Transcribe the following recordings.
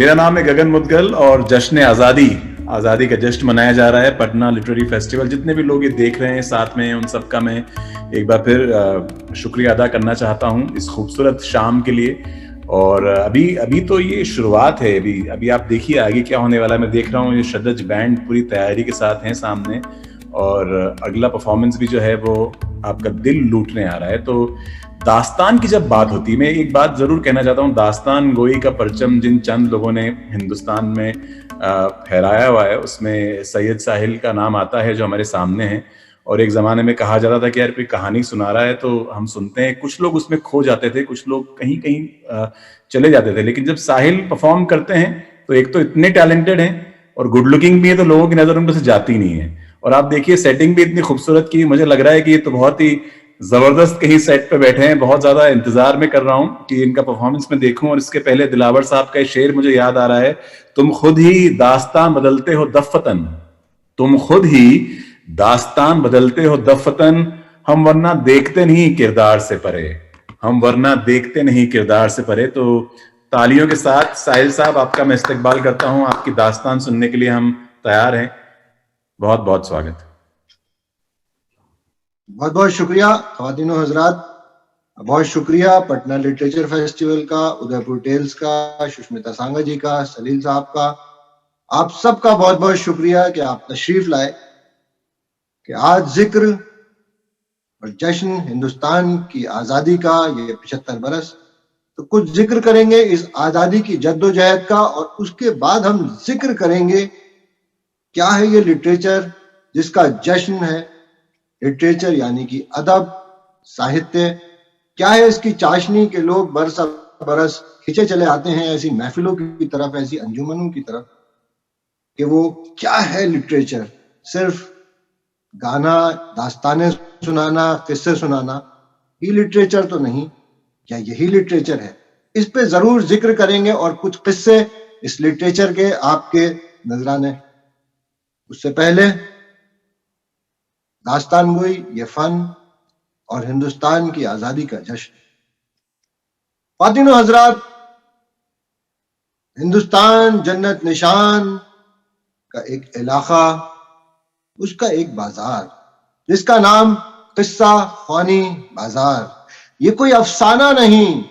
میرا نام ہے گگن مدگل اور جشن آزادی کا جشن منایا جا رہا ہے پٹنہ لٹریری فیسٹیول. جتنے بھی لوگ یہ دیکھ رہے ہیں ساتھ میں ان سب کا میں ایک بار پھر شکریہ ادا کرنا چاہتا ہوں اس خوبصورت شام کے لیے. اور ابھی تو یہ شروعات ہے. ابھی آپ دیکھیے آگے کیا ہونے والا ہے. میں دیکھ رہا ہوں یہ شدج بینڈ پوری تیاری کے ساتھ ہیں سامنے, اور اگلا پرفارمنس بھی جو ہے وہ آپ کا دل لوٹنے آ رہا ہے. تو داستان کی جب بات ہوتی ہے, میں ایک بات ضرور کہنا چاہتا ہوں, داستان گوئی کا پرچم جن چند لوگوں نے ہندوستان میں پھیلایا ہوا ہے اس میں سید ساحل کا نام آتا ہے جو ہمارے سامنے ہیں. اور ایک زمانے میں کہا جاتا تھا کہ یار کوئی کہانی سنا رہا ہے تو ہم سنتے ہیں. کچھ لوگ اس میں کھو جاتے تھے, کچھ لوگ کہیں چلے جاتے تھے, لیکن جب ساحل پرفارم کرتے ہیں تو ایک تو اتنے ٹیلنٹڈ ہیں اور گڈ لکنگ بھی ہے تو لوگوں کی نظر ان کو سے جاتی نہیں ہے. اور آپ دیکھیے سیٹنگ بھی اتنی خوبصورت کی, مجھے لگ رہا ہے کہ یہ تو بہت ہی زبردست کہیں سیٹ پہ بیٹھے ہیں. بہت زیادہ انتظار میں کر رہا ہوں کہ ان کا پرفارمنس میں دیکھوں. اور اس کے پہلے دلاور صاحب کا ایک شعر مجھے یاد آ رہا ہے, تم خود ہی داستان بدلتے ہو دفتن, تم خود ہی داستان بدلتے ہو دفتن, ہم ورنہ دیکھتے نہیں کردار سے پرے, ہم ورنہ دیکھتے نہیں کردار سے پرے. تو تالیوں کے ساتھ ساحل صاحب آپ کا میں استقبال کرتا ہوں. آپ کی داستان سننے کے لیے ہم تیار ہیں. بہت بہت سواگت. بہت بہت شکریہ خواتین و حضرات. بہت شکریہ پٹنہ لٹریچر فیسٹیول کا, ادے پور ٹیلز کا, سشمتا سانگا جی کا, سلیل صاحب کا, آپ سب کا بہت بہت شکریہ کہ آپ تشریف لائے. کہ آج ذکر اور جشن ہندوستان کی آزادی کا یہ 75 برس, تو کچھ ذکر کریں گے اس آزادی کی جد و جہد کا, اور اس کے بعد ہم ذکر کریں گے کیا ہے یہ لٹریچر جس کا جشن ہے. لٹریچر یعنی کہ ادب, ساہتیہ, کیا ہے اس کی چاشنی کہ لوگ برس برس کھینچے چلے آتے ہیں ایسی محفلوں کی طرف, ایسی انجمنوں کی طرف, کہ وہ کیا ہے لٹریچر. صرف گانا, داستانیں سنانا, قصے سنانا ہی لٹریچر تو نہیں, کیا یہی لٹریچر ہے؟ اس پہ ضرور ذکر کریں گے اور کچھ قصے اس لٹریچر کے آپ کے نذرانے. اس سے پہلے داستان گوئی یہ فن اور ہندوستان کی آزادی کا جشن. خواتین و حضرات, ہندوستان جنت نشان کا ایک علاقہ, اس کا ایک بازار جس کا نام قصہ خوانی بازار. یہ کوئی افسانہ نہیں,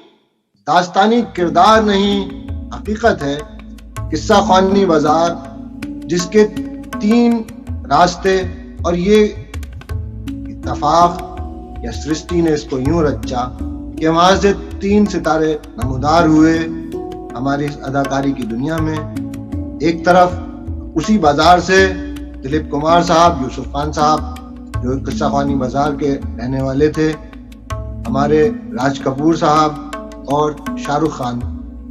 داستانی کردار نہیں, حقیقت ہے. قصہ خوانی بازار جس کے 3 راستے, اور یہ اتفاق یا سرشٹی نے اس کو یوں رچا کہ وہاں سے 3 ستارے نمودار ہوئے ہماری اس اداکاری کی دنیا میں. ایک طرف اسی بازار سے دلیپ کمار صاحب, یوسف خان صاحب جو قصہ خوانی بازار کے رہنے والے تھے, ہمارے راج کپور صاحب اور شاہ رخ خان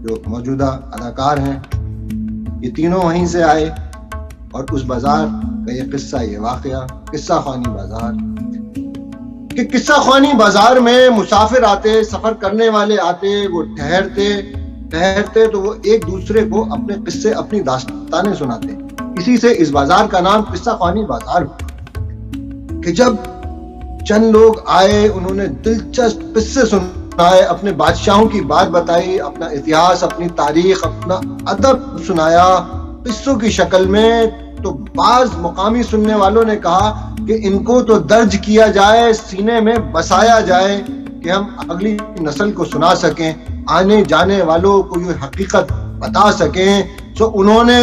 جو موجودہ اداکار ہیں, یہ تینوں وہیں سے آئے. اور اس بازار کا یہ قصہ, یہ واقعہ قصہ خوانی بازار, کہ قصہ خوانی بازار میں مسافر آتے, سفر کرنے والے آتے, وہ ٹھہرتے تو وہ ایک دوسرے کو اپنے قصے, اپنی داستانیں سناتے. اسی سے اس بازار کا نام قصہ خوانی بازار ہوا. کہ جب چند لوگ آئے, انہوں نے دلچسپ قصے سنائے, اپنے بادشاہوں کی بات بتائی, اپنا اتہاس, اپنی تاریخ, اپنا ادب سنایا قصوں کی شکل میں, تو بعض مقامی سننے والوں نے کہا کہ ان کو تو درج کیا جائے, سینے میں بسایا جائے کہ ہم اگلی نسل کو سنا سکیں, آنے جانے والوں کو یہ حقیقت بتا سکیں. تو انہوں نے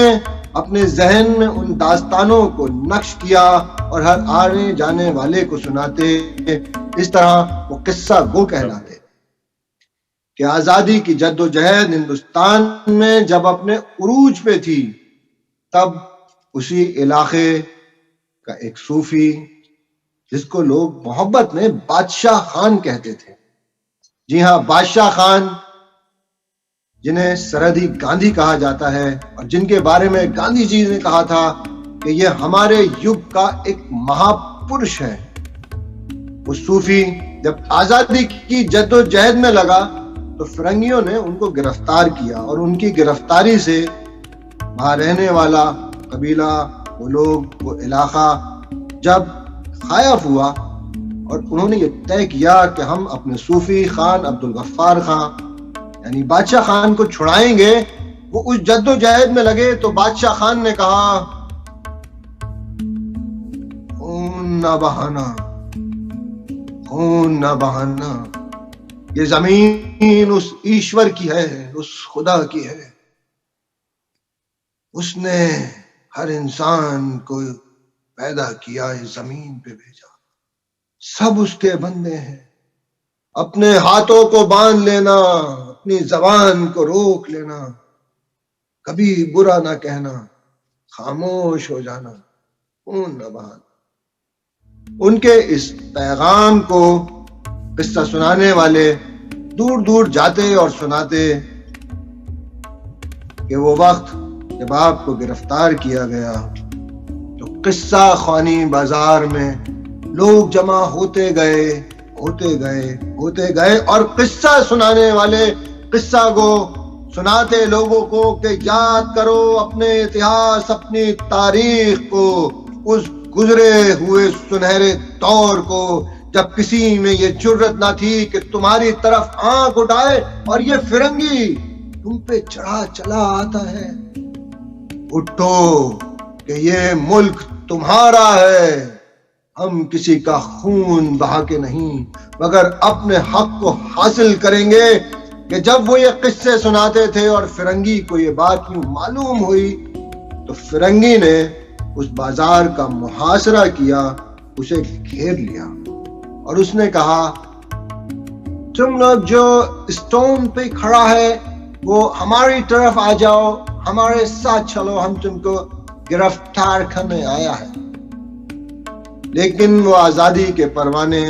اپنے ذہن میں ان داستانوں کو نقش کیا اور ہر آنے جانے والے کو سناتے. اس طرح وہ قصہ گو کہلاتے. کہ آزادی کی جد و جہد ہندوستان میں جب اپنے عروج پہ تھی, تب اسی علاقے کا ایک صوفی جس کو لوگ محبت میں بادشاہ خان کہتے تھے, جی ہاں بادشاہ خان, جنہیں سرحدی گاندھی کہا جاتا ہے, اور جن کے بارے میں گاندھی جی نے کہا تھا کہ یہ ہمارے یگ کا ایک مہا پرش ہے. وہ صوفی جب آزادی کی جد و جہد میں لگا تو فرنگیوں نے ان کو گرفتار کیا, اور ان کی گرفتاری سے وہاں رہنے والا قبیلہ, وہ لوگ, وہ علاقہ جب خائف ہوا, اور انہوں نے یہ طے کیا کہ ہم اپنے صوفی خان عبد الغفار خان یعنی بادشاہ خان کو چھڑائیں گے وہ اس جد و جہد میں لگے تو بادشاہ خان نے کہا خون نہ بہانا، خون نہ بہانا، یہ زمین اس ایشور کی ہے، اس خدا کی ہے، اس نے ہر انسان کو پیدا کیا، اس زمین پہ بھیجا، سب اس کے بندے ہیں، اپنے ہاتھوں کو باندھ لینا، اپنی زبان کو روک لینا، کبھی برا نہ کہنا، خاموش ہو جانا، خون نہ بہانا۔ ان کے اس پیغام کو قصہ سنانے والے دور دور جاتے اور سناتے کہ وہ وقت جب آپ کو گرفتار کیا گیا تو قصہ خوانی بازار میں لوگ جمع ہوتے گئے اور قصہ سنانے والے قصہ کو سناتے لوگوں کو کہ یاد کرو اپنے اتہاس، اپنی تاریخ کو، اس گزرے ہوئے سنہرے دور کو جب کسی میں یہ جرت نہ تھی کہ تمہاری طرف آنکھ اٹھائے اور یہ فرنگی تم پہ چڑھا چلا آتا ہے۔ اٹھو کہ یہ ملک تمہارا ہے، ہم کسی کا خون بہا کے نہیں مگر اپنے حق کو حاصل کریں گے۔ کہ جب وہ یہ قصے سناتے تھے اور فرنگی کو یہ بات یوں معلوم ہوئی تو فرنگی نے اس بازار کا محاصرہ کیا، اسے گھیر لیا اور اس نے کہا تم لوگ جو اسٹون پہ کھڑا ہے وہ ہماری طرف آ جاؤ، ہمارے ساتھ چلو، ہم تم کو گرفتار کرنے آیا ہے۔ لیکن وہ آزادی کے پروانے،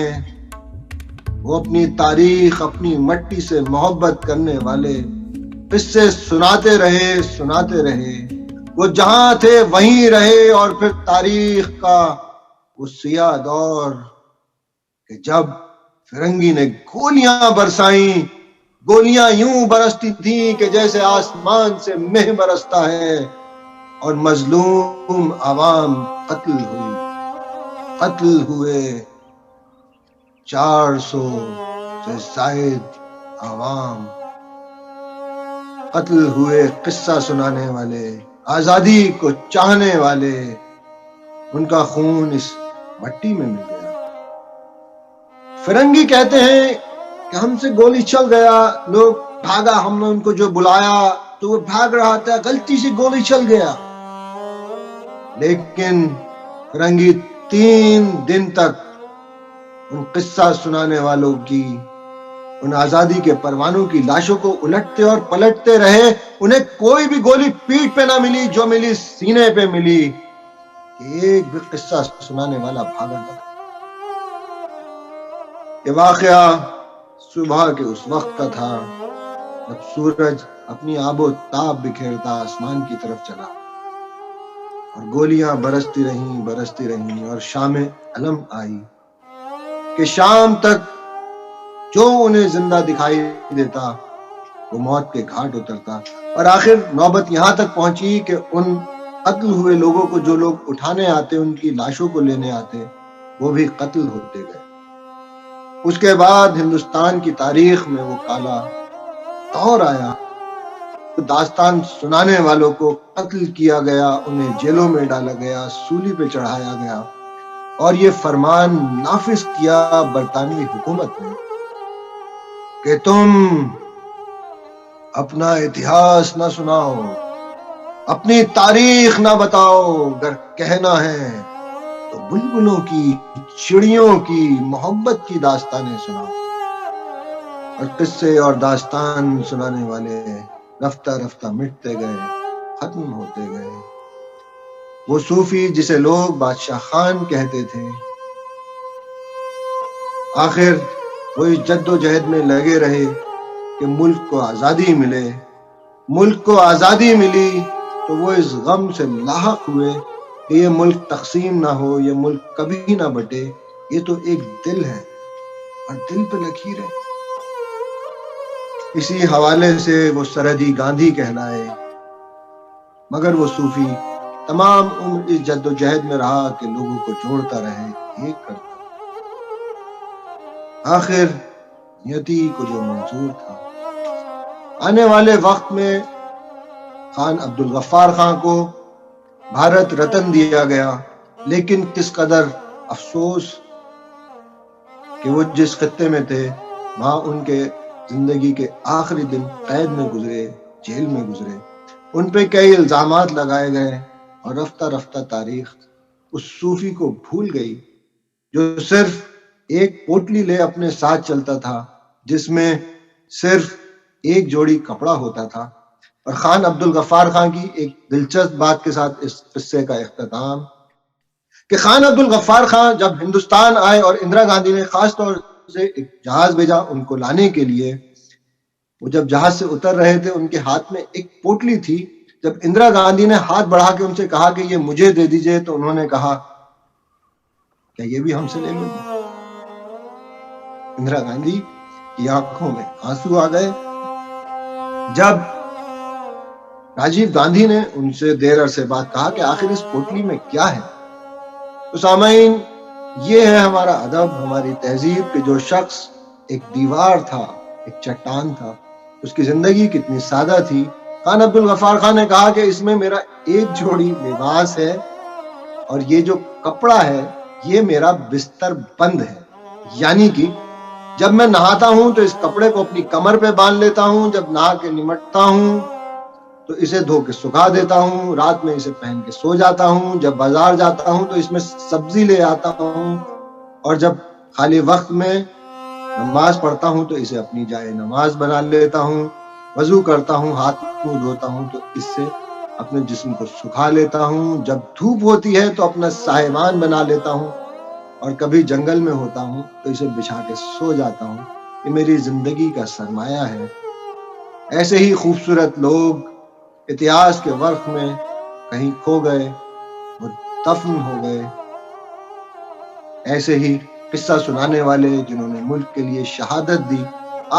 وہ اپنی تاریخ، اپنی مٹی سے محبت کرنے والے قصے سناتے رہے، وہ جہاں تھے وہیں رہے اور پھر تاریخ کا وہ سیاہ دور کہ جب فرنگی نے گولیاں برسائیں، گولیاں یوں برستی تھیں کہ جیسے آسمان سے مہ برستا ہے اور مظلوم عوام قتل ہوئے، 400 سے زائد عوام قتل ہوئے، قصہ سنانے والے، آزادی کو چاہنے والے، ان کا خون اس مٹی میں مل گیا۔ فرنگی کہتے ہیں کہ ہم سے گولی چل گیا، لوگ بھاگا، ہم نے ان کو جو بلایا تو وہ بھاگ رہا تھا، غلطی سے گولی چل گیا۔ لیکن فرنگی 3 دن تک ان قصہ سنانے والوں کی، ان آزادی کے پروانوں کی لاشوں کو الٹتے اور پلٹتے رہے، انہیں کوئی بھی گولی پیٹھ پہ نہ ملی، جو ملی سینے پہ ملی، کہ ایک بھی قصہ سنانے والا بھاگا نہ۔ یہ واقعہ صبح کے اس وقت کا تھا جب سورج اپنی آب و تاب بکھیرتا آسمان کی طرف چلا اور گولیاں برستی رہیں اور شام علم آئی کہ شام تک جو انہیں زندہ دکھائی دیتا وہ موت کے گھاٹ اترتا، اور آخر نوبت یہاں تک پہنچی کہ ان قتل ہوئے لوگوں کو جو لوگ اٹھانے آتے، ان کی لاشوں کو لینے آتے، وہ بھی قتل ہوتے گئے۔ اس کے بعد ہندوستان کی تاریخ میں وہ کالا دور آیا، داستان سنانے والوں کو قتل کیا گیا، انہیں جیلوں میں ڈالا گیا، سولی پہ چڑھایا گیا، اور یہ فرمان نافذ کیا برطانوی حکومت نے کہ تم اپنا اتہاس نہ سناؤ، اپنی تاریخ نہ بتاؤ، اگر کہنا ہے تو بلبلوں کی، چڑیوں کی، محبت کی داستانیں سناؤ۔ اور قصے اور داستان سنانے والے رفتہ رفتہ مٹتے گئے، ختم ہوتے گئے۔ وہ صوفی جسے لوگ بادشاہ خان کہتے تھے، آخر وہ اس جد و جہد میں لگے رہے کہ ملک کو آزادی ملے۔ ملک کو آزادی ملی تو وہ اس غم سے لاحق ہوئے کہ یہ ملک تقسیم نہ ہو، یہ ملک کبھی نہ بٹے، یہ تو ایک دل ہے اور دل پہ لکیر ہے۔ اسی حوالے سے وہ سرحدی گاندھی کہلائے، مگر وہ صوفی تمام عمر اس جد و جہد میں رہا کہ لوگوں کو جوڑتا رہے، ایک کرتا۔ آخر نیتی کو جو منظور تھا، آنے والے وقت میں خان عبد الغفار خان کو بھارت رتن دیا گیا، لیکن کس قدر افسوس کہ وہ جس خطے میں تھے وہاں ان کے زندگی کے آخری دن قید میں گزرے، جیل میں گزرے، ان پہ کئی الزامات لگائے گئے، اور رفتہ رفتہ تاریخ اس صوفی کو بھول گئی جو صرف ایک پوٹلی لے اپنے ساتھ چلتا تھا جس میں صرف ایک جوڑی کپڑا ہوتا تھا۔ اور خان عبد الغفار خان کی ایک دلچسپ بات کے ساتھ اس قصے کا اختتام کہ خان عبد الغفار خان جب ہندوستان آئے اور اندرا گاندھی نے خاص طور سے ایک جہاز بھیجا ان کو لانے کے لیے، وہ جب جہاز سے اتر رہے تھے ان کے ہاتھ میں ایک پوٹلی تھی۔ جب اندرا گاندھی نے ہاتھ بڑھا کے ان سے کہا کہ یہ مجھے دے دیجئے تو انہوں نے کہا کیا یہ بھی ہم سے لے لو گے؟ اندرا گاندھی کی آنکھوں میں آنسو آ گئے۔ جب راجیو گاندھی نے ان سے دیر عرصے بعد کہا کہ آخر اس پوٹلی میں کیا ہے، تو سامعین یہ ہے ہمارا ادب، ہماری تہذیب کہ جو شخص ایک دیوار تھا، ایک چٹان تھا، اس کی زندگی کتنی سادہ تھی۔ خان عبد الغفار خان نے کہا کہ اس میں میرا ایک جوڑی لباس ہے اور یہ جو کپڑا ہے یہ میرا بستر بند ہے، یعنی کہ جب میں نہاتا ہوں تو اس کپڑے کو اپنی کمر پہ باندھ لیتا ہوں، جب نہا کے نمٹتا ہوں تو اسے دھو کے سکھا دیتا ہوں، رات میں اسے پہن کے سو جاتا ہوں، جب بازار جاتا ہوں تو اس میں سبزی لے آتا ہوں، اور جب خالی وقت میں نماز پڑھتا ہوں تو اسے اپنی جائے نماز بنا لیتا ہوں، وضو کرتا ہوں، ہاتھ منہ دھوتا ہوں تو اس سے اپنے جسم کو سکھا لیتا ہوں، جب دھوپ ہوتی ہے تو اپنا سائبان بنا لیتا ہوں، اور کبھی جنگل میں ہوتا ہوں تو اسے بچھا کے سو جاتا ہوں۔ یہ میری زندگی کا سرمایہ ہے۔ ایسے ہی خوبصورت لوگ اتہاس کے ورق میں کہیں کھو گئے اور دفن ہو گئے، ایسے ہی قصہ سنانے والے جنہوں نے ملک کے لیے شہادت دی،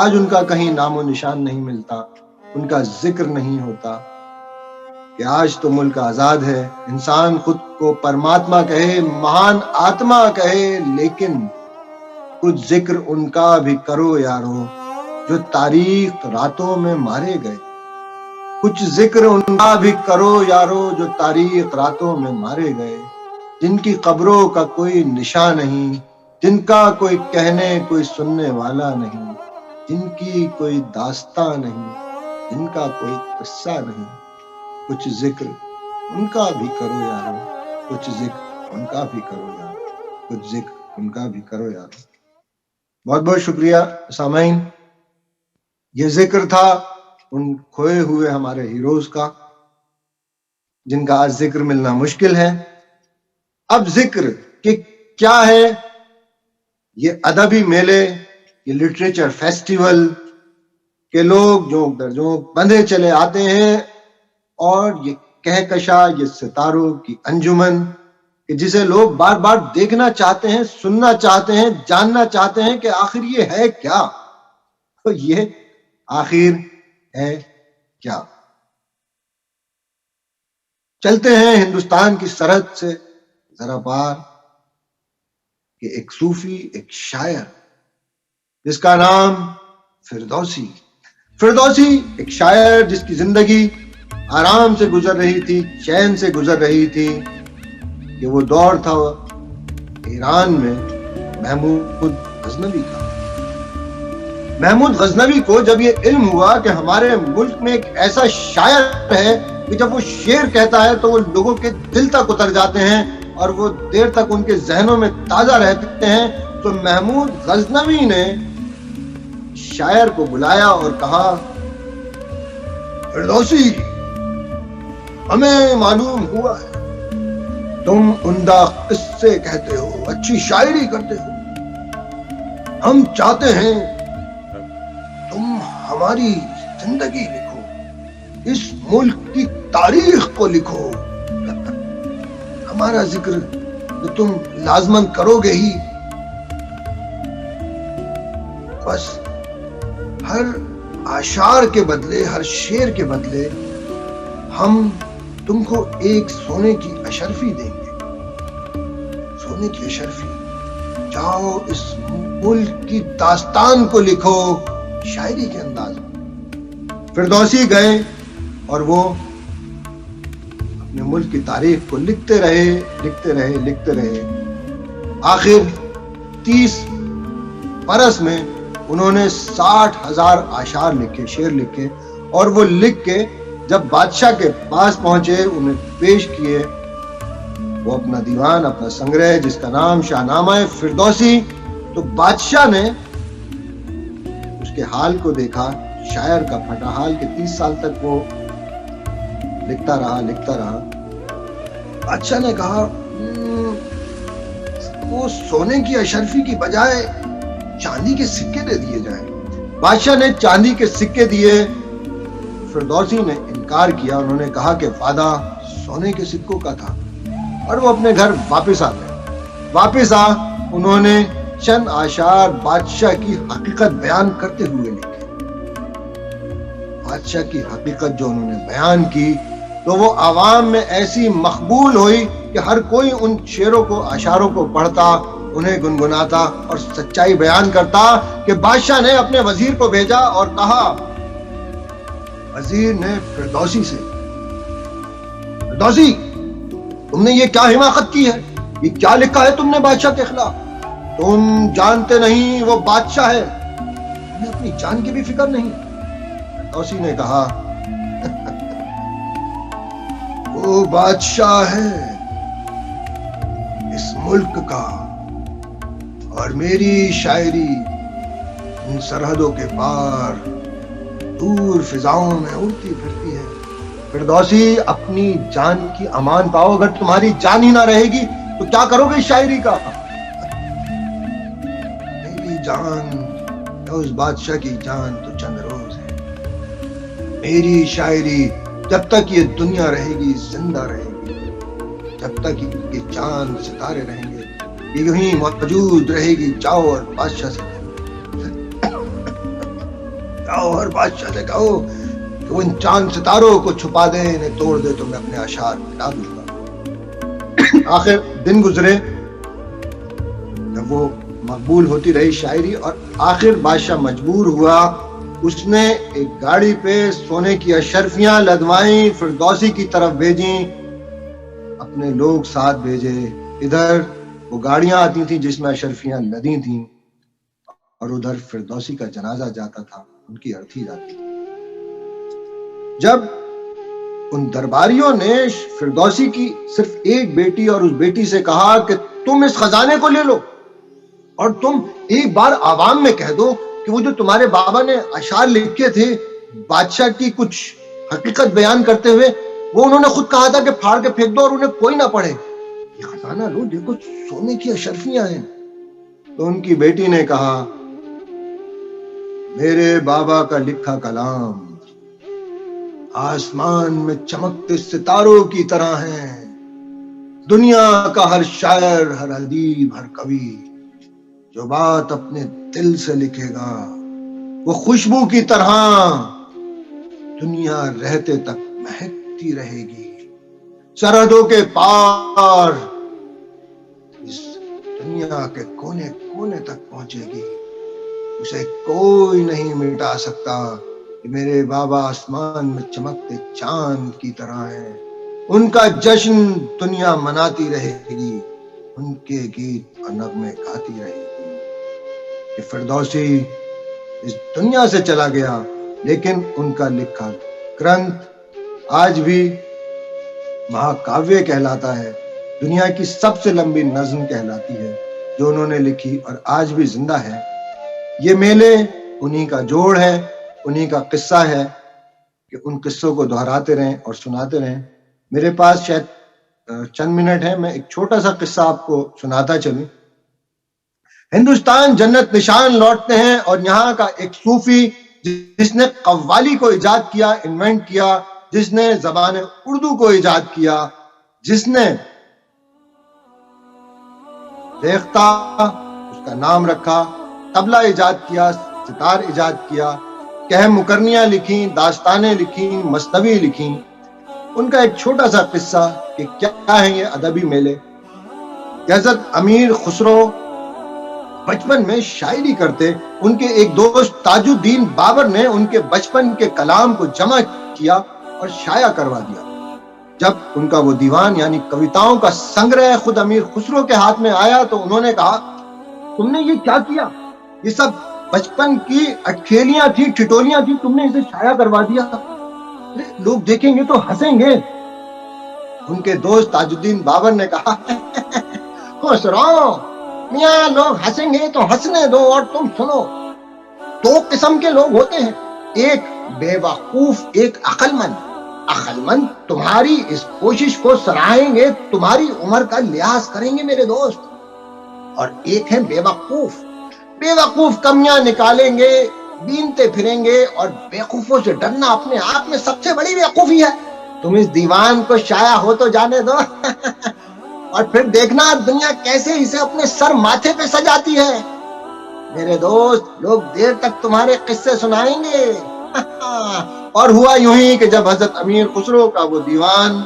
آج ان کا کہیں نام و نشان نہیں ملتا، ان کا ذکر نہیں ہوتا کہ آج تو ملک آزاد ہے، انسان خود کو پرماتما کہے، مہان آتما کہے، لیکن کچھ ذکر ان کا بھی کرو یارو جو تاریخ راتوں میں مارے گئے، کچھ ذکر ان کا بھی کرو یارو جو تاریخ راتوں میں مارے گئے، جن کی قبروں کا کوئی نشان نہیں، جن کا کوئی کہنے کوئی سننے والا نہیں، جن کی کوئی داستاں نہیں، جن کا کوئی قصہ نہیں، کچھ ذکر ان کا بھی کرو یارو، کچھ ذکر ان کا بھی کرو یارو، کچھ ذکر ان کا بھی کرو یارو۔ بہت بہت شکریہ سامعین، یہ ذکر تھا ان کھوئے ہوئے ہمارے ہیروز کا جن کا آج ذکر ملنا مشکل ہے۔ اب ذکر کہ کیا ہے، یہ ادبی میلے، یہ لٹریچر فیسٹیول کے لوگ جو درجوں بندھے چلے آتے ہیں، اور یہ کہکشا، یہ ستاروں کی انجمن کہ جسے لوگ بار بار دیکھنا چاہتے ہیں، سننا چاہتے ہیں، جاننا چاہتے ہیں کہ آخر یہ ہے کیا، تو یہ آخر ہے کیا۔ چلتے ہیں ہندوستان کی سرحد سے ذرا پار کہ ایک صوفی، ایک شاعر جس کا نام فردوسی ایک شاعر جس کی زندگی آرام سے گزر رہی تھی، چین سے گزر رہی تھی، کہ وہ دور تھا ایران میں محمود غزنوی کا۔ محمود غزنوی کو جب یہ علم ہوا کہ ہمارے ملک میں ایک ایسا شاعر ہے کہ جب وہ شعر کہتا ہے تو وہ لوگوں کے دل تک اتر جاتے ہیں اور وہ دیر تک ان کے ذہنوں میں تازہ رہتے ہیں، تو محمود غزنوی نے شاعر کو بلایا اور کہا، فردوسی، ہمیں معلوم ہوا ہے تم عمدہ قصے کہتے ہو، اچھی شاعری کرتے ہو، ہم چاہتے ہیں تم ہماری زندگی لکھو، اس ملک کی تاریخ کو لکھو، ہمارا ذکر تو تم لازماً کرو گے ہی، بس ہر اشعار کے بدلے، ہر شعر کے بدلے ہم تم کو ایک سونے کی اشرفی دیں گے، سونے کی اشرفی، جاؤ اس ملک کی داستان کو لکھو شاعری کے انداز میں۔ فردوسی گئے اور وہ اپنے ملک کی تاریخ کو لکھتے رہے. آخر 30 برس میں انہوں نے 60,000 اشعار لکھے، شعر لکھے، اور وہ لکھ کے جب بادشاہ کے پاس پہنچے، انہیں پیش کیے. وہ اپنا دیوان، اپنا سنگرہ جس کا نام شاہنامہ فردوسی، تو بادشاہ نے اس کے حال کو دیکھا، شاعر کا پھٹا حال، کہ 30 سال تک وہ لکھتا رہا. بادشاہ نے کہا وہ سونے کی اشرفی کی بجائے چاندی کے سکے دے دیے جائیں. بادشاہ نے چاندی کے سکے دیے. فردوسی نے انکار کیا. انہوں نے کہا کہ وعدہ سونے کے سکوں کا تھا، اور وہ اپنے گھر واپس آ گئے. انہوں نے چند اشعار بادشاہ کی حقیقت بیان کرتے ہوئے لکھے. بادشاہ کی حقیقت جو انہوں نے بیان کی تو وہ عوام میں ایسی مقبول ہوئی کہ ہر کوئی ان شعروں کو، اشعاروں کو پڑھتا، انہیں گنگناتا اور سچائی بیان کرتا کہ بادشاہ نے اپنے وزیر کو بھیجا اور کہا، وزیر نے فردوسی سے، فردوسی تم نے یہ کیا حماقت کی ہے؟ یہ کیا لکھا ہے تم نے بادشاہ کے خلاف؟ تم جانتے نہیں وہ بادشاہ ہے، تمہیں اپنی جان کی بھی فکر نہیں. فردوسی نے کہا وہ بادشاہ ہے اس ملک کا، اور میری شاعری ان سرحدوں کے پار دور فضاؤں میں اڑتی پھرتی ہے. فردوسی اپنی جان کی امان پاؤ، اگر تمہاری جان ہی نہ رہے گی تو کیا کرو گے شاعری کا؟ میری جان یا اس بادشاہ کی جان تو چند روز ہے. میری شاعری جب تک یہ دنیا رہے گی زندہ رہے گی، جب تک یہ چاند ستارے رہیں گے یہ یوں ہی موجود رہے گی. جاؤ اور بادشاہ سے کہو کہ وہ ان چاند ستاروں کو چھپا دے، انہیں توڑ دے تو میں اپنے اشعار مٹا دوں گا. آخر دن گزرے جب وہ مقبول ہوتی رہی شاعری، اور آخر بادشاہ مجبور ہوا. اس نے ایک گاڑی پہ سونے کی اشرفیاں لدوائیں، فردوسی کی طرف بھیجیں، اپنے لوگ ساتھ بھیجے. ادھر وہ گاڑیاں آتی تھیں جس میں اشرفیاں لدی تھیں، اور ادھر فردوسی کا جنازہ جاتا تھا، ان کی ارتھی جاتی تھی. جب ان درباریوں نے فردوسی کی صرف ایک بیٹی اور اس بیٹی سے کہا کہ تم اس خزانے کو لے لو اور تم ایک بار عوام میں کہہ دو کہ وہ جو تمہارے بابا نے اشعار لکھے تھے بادشاہ کی کچھ حقیقت بیان کرتے ہوئے، وہ انہوں نے خود کہا تھا کہ پھاڑ کے پھینک دو اور انہیں کوئی نہ پڑھے، یہ خزانہ لو، دیکھو سونے کی اشرفیاں ہیں. تو ان کی بیٹی نے کہا، میرے بابا کا لکھا کلام آسمان میں چمکتے ستاروں کی طرح ہیں. دنیا کا ہر شاعر، ہر ادیب، ہر کوی جو بات اپنے دل سے لکھے گا وہ خوشبو کی طرح دنیا رہتے تک مہکتی رہے گی، سرحدوں کے پار اس دنیا کے کونے کونے تک پہنچے گی، اسے کوئی نہیں مٹا سکتا. میرے بابا آسمان میں چمکتے چاند کی طرح ہیں، ان کا جشن دنیا مناتی رہے گی، ان کے گیت اور نغمے گاتی رہے گی. کہ فردوسی اس دنیا سے چلا گیا، لیکن ان کا لکھا گرنتھ آج بھی مہاکاویہ کہلاتا ہے، دنیا کی سب سے لمبی نظم کہلاتی ہے جو انہوں نے لکھی اور آج بھی زندہ ہے. یہ میلے انہی کا جوڑ ہے، انہی کا قصہ ہے کہ ان قصوں کو دہراتے رہیں اور سناتے رہیں. میرے پاس شاید چند منٹ ہیں، میں ایک چھوٹا سا قصہ آپ کو سناتا چلوں. ہندوستان جنت نشان لوٹتے ہیں اور یہاں کا ایک صوفی جس نے قوالی کو ایجاد کیا، انوینٹ کیا، جس نے زبان اردو کو ایجاد کیا، جس نے ریختہ اس کا نام رکھا، طبلہ ایجاد کیا، ستار ایجاد کیا، کہہ مکرنیاں لکھیں، داستانیں لکھیں، مثنوی لکھیں. ان کا ایک چھوٹا سا قصہ کہ کیا ہے یہ ادبی میلے. حضرت امیر خسرو بچپن میں شاعری کرتے. ان کے ایک دوست تاج الدین بابر نے ان کے بچپن کے کلام کو جمع کیا اور شائع کروا دیا. جب ان کا وہ دیوان یعنی کویتاؤں کا سنگرہ خود امیر خسرو کے ہاتھ میں آیا تو انہوں نے کہا تم نے یہ کیا کیا؟ یہ سب بچپن کی اٹکھیلیاں تھی، ٹھٹولیاں تھی، تم نے اسے شائع کروا دیا۔ لوگ دیکھیں گے تو ہنسیں گے۔ ان کے دوست تاج الدین بابر نے کہا خسرو میاں لوگ ہنسیں گے تو ہنسنے دو اور تم سنو۔ دو قسم کے لوگ ہوتے ہیں، ایک بے وقوف، ایک عقل مند۔ عقل مند تمہاری اس کوشش کو سراہیں گے، تمہاری عمر کا لحاظ کریں گے میرے دوست، اور ایک ہے بے وقوف۔ بے وقوف کمیاں نکالیں گے، بینتے پھریں گے، اور بیوقوفوں سے ڈرنا اپنے آپ میں سب سے بڑی بیوقوفی ہے۔ تم اس دیوان کو شائع ہو تو جانے دو اور پھر دیکھنا دنیا کیسے اسے اپنے سر ماتھے پہ سجاتی ہے۔ میرے دوست لوگ دیر تک تمہارے قصے سنائیں گے۔ اور ہوا یوں ہی کہ جب حضرت امیر خسرو کا وہ دیوان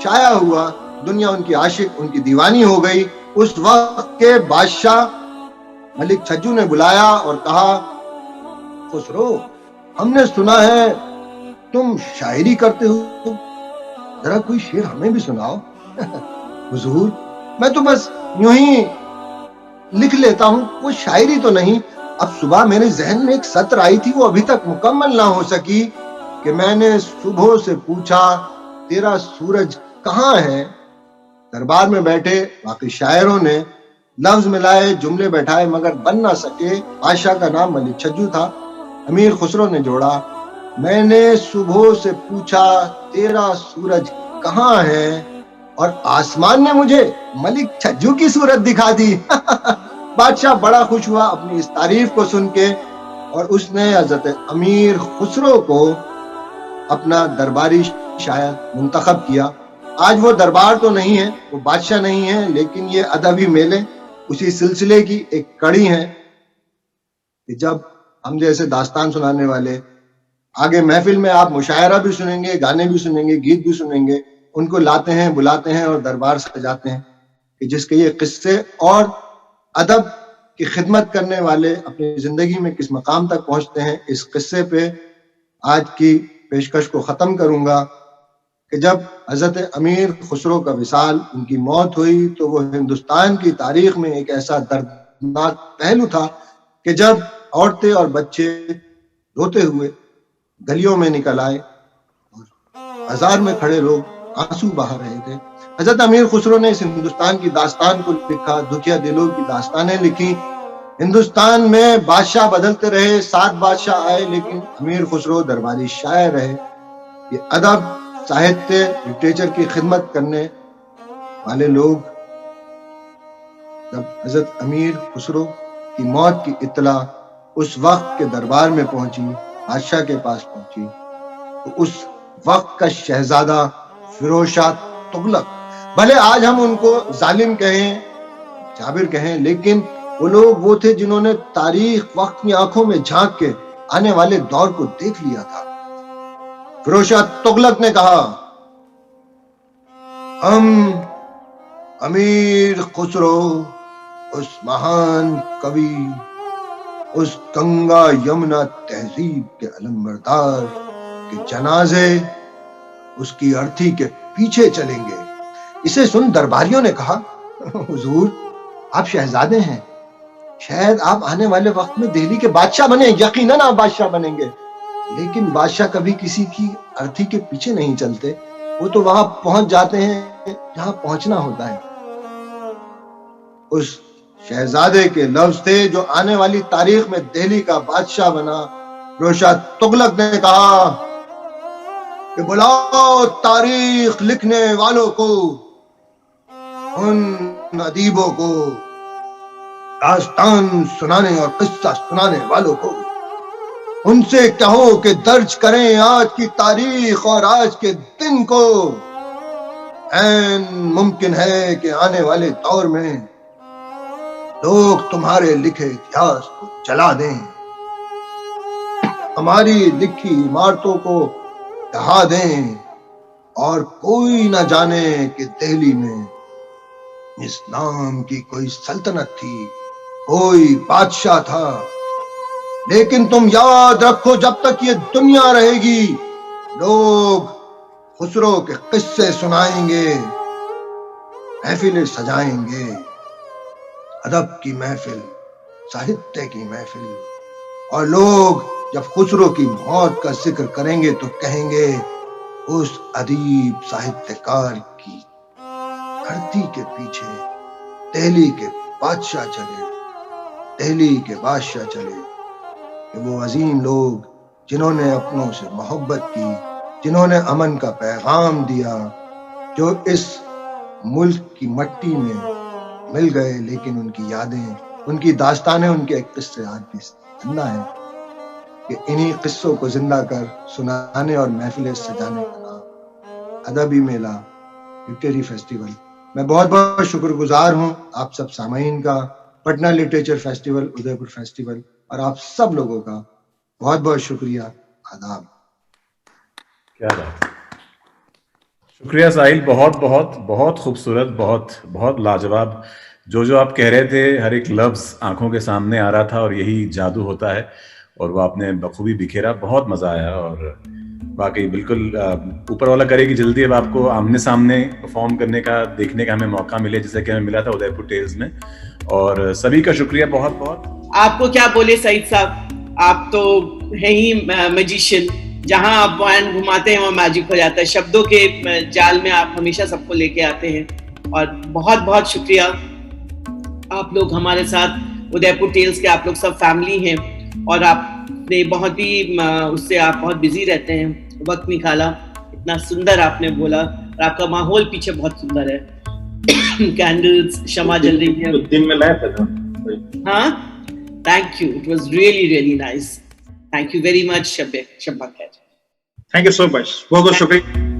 شائع ہوا، دنیا ان کی عاشق، ان کی دیوانی ہو گئی۔ اس وقت کے بادشاہ ملک چھجو نے بلایا اور کہا خسرو ہم نے سنا ہے تم شاعری کرتے ہو، ذرا کوئی شعر ہمیں بھی سناؤ۔ حضور میں تو بس یوں ہی لکھ لیتا ہوں، وہ شاعری تو نہیں۔ اب صبح میرے ذہن میں ایک سطر آئی تھی، وہ ابھی تک مکمل نہ ہو سکی کہ میں نے صبح سے پوچھا تیرا سورج کہاں ہے۔ دربار میں بیٹھے باقی شاعروں نے لفظ ملائے، جملے بیٹھائے، مگر بن نہ سکے۔ بادشاہ کا نام ملک چھجو تھا۔ امیر خسرو نے جوڑا میں نے صبح سے پوچھا تیرا سورج کہاں ہے، اور آسمان نے مجھے ملک چھجو کی صورت دکھا دی۔ بادشاہ بڑا خوش ہوا اپنی اس تعریف کو سن کے، اور اس نے حضرت امیر خسرو کو اپنا درباری شاعر منتخب کیا۔ آج وہ دربار تو نہیں ہے، وہ بادشاہ نہیں ہے، لیکن یہ ادبی میلے اسی سلسلے کی ایک کڑی ہیں کہ جب ہم جیسے داستان سنانے والے آگے محفل میں آپ مشاعرہ بھی سنیں گے، گانے بھی سنیں گے، گیت بھی سنیں گے، ان کو لاتے ہیں، بلاتے ہیں اور دربار سجاتے ہیں کہ جس کے یہ قصے اور ادب کی خدمت کرنے والے اپنی زندگی میں کس مقام تک پہنچتے ہیں۔ اس قصے پہ آج کی پیشکش کو ختم کروں گا کہ جب حضرت امیر خسرو کا وصال، ان کی موت ہوئی، تو وہ ہندوستان کی تاریخ میں ایک ایسا دردناک پہلو تھا کہ جب عورتیں اور بچے روتے ہوئے گلیوں میں نکل آئے اور بازار میں کھڑے لوگ آنسو بہا رہے تھے۔ حضرت امیر خسرو نے اس ہندوستان کی داستان کو لکھا، دکھیا دلوں کی داستانیں لکھی۔ ہندوستان میں بادشاہ بدلتے رہے، 7 بادشاہ آئے، لیکن امیر خسرو درباری شاعر رہے۔ یہ ادب، ساہتیہ، لٹریچر کی خدمت کرنے والے لوگ جب حضرت امیر خسرو کی موت کی اطلاع اس وقت کے دربار میں پہنچی، بادشاہ کے پاس پہنچی، تو اس وقت کا شہزادہ فیروز شاہ تغلق، بھلے آج ہم ان کو ظالم کہیں، جابر کہیں، لیکن وہ لوگ وہ تھے جنہوں نے تاریخ وقت کی آنکھوں میں جھانک کے آنے والے دور کو دیکھ لیا تھا۔ فیروز شاہ تغلق نے کہا ہم امیر خسرو، اس مہان کبھی، اس گنگا یمنا تہذیب کے علمبردار کے جنازے اس کی ارتھی کے پیچھے چلیں گے۔ اسے سن درباریوں نے کہا حضور آپ شہزادے ہیں، شاید آپ آنے والے وقت میں دہلی کے بادشاہ بنیں، یقیناً آپ بادشاہ بنیں گے، لیکن بادشاہ کبھی کسی کی ارتھی کے پیچھے نہیں چلتے، وہ تو وہاں پہنچ جاتے ہیں جہاں پہنچنا ہوتا ہے۔ اس شہزادے کے لفظ تھے جو آنے والی تاریخ میں دہلی کا بادشاہ بنا۔ فیروز شاہ تغلق نے کہا کہ بلاؤ تاریخ لکھنے والوں کو، ان ادیبوں کو، داستان سنانے اور قصہ سنانے والوں کو، ان سے کہو کہ درج کریں آج کی تاریخ اور آج کے دن کو۔ ممکن ہے کہ آنے والے دور میں لوگ تمہارے لکھے اتہاس کو جلا دیں، ہماری لکھی عمارتوں کو ڈھا دیں، اور کوئی نہ جانے کہ دہلی میں اس نام کی کوئی سلطنت تھی، کوئی بادشاہ تھا۔ لیکن تم یاد رکھو جب تک یہ دنیا رہے گی، لوگ خسرو کے قصے سنائیں گے، محفلیں سجائیں گے، ادب کی محفل، ساہتیہ کی محفل، اور لوگ جب خسرو کی موت کا ذکر کریں گے تو کہیں گے اس ادیب ساہتیہکار کی دھرتی کے پیچھے دہلی کے بادشاہ چلے، دہلی کے بادشاہ چلے، کہ وہ عظیم لوگ جنہوں نے اپنوں سے محبت کی، جنہوں نے امن کا پیغام دیا، جو اس ملک کی مٹی میں مل گئے، لیکن ان کی یادیں، ان کی داستانیں، ان کے قصے آج بھی زندہ ہیں، کہ انہی قصوں کو زندہ کر سنانے اور محفلیں سجانے کا نام ادبی میلہ لٹریری فیسٹیول۔ میں بہت بہت شکر گزار ہوں آپ سب سامعین کا، پٹنہ لٹریچر فیسٹیول، ادے پور فیسٹیول، اور آپ سب لوگوں کا بہت بہت شکریہ، آداب۔ کیا بات ہے، شکریہ ساحل، بہت بہت بہت خوبصورت، بہت بہت لاجواب۔ جو آپ کہہ رہے تھے ہر ایک لفظ آنکھوں کے سامنے آ رہا تھا، اور یہی جادو ہوتا ہے، اور وہ آپ نے بخوبی بکھیرا، بہت مزہ آیا، اور واقعی بالکل اوپر والا کرے کہ جلدی اب آپ کو آمنے سامنے پرفارم کرنے کا، دیکھنے کا ہمیں موقع ملے، جیسے کہ ہمیں ملا تھا ادے پور ٹیلز میں، اور سبھی کا شکریہ بہت بہت۔ آپ کو کیا بولے سعید صاحب، آپ تو ہیں ہی میجیشین، جہاں آپ وائن گھماتے ہیں وہ میجک ہو جاتا ہے، شبدوں کے جال میں آپ ہمیشہ سب کو لے کے آتے ہیں، اور بہت بہت شکریہ۔ آپ لوگ ہمارے ساتھ ادے پور ٹیلز کے، آپ لوگ سب فیملی ہیں، اور آپ نے بہت ہی اس سے آپ بہت بزی رہتے ہیں، وقت نکالا، اتنا سندر آپ نے بولا، اور آپ کا ماحول پیچھے بہت سندر ہے، کینڈلز، شمع جل رہی ہے، دن میں لائف ہے۔ ہاں، thank you, it was really really nice, thank you very much Shabba Khair. Thank you so much, بہت بہت شکریہ۔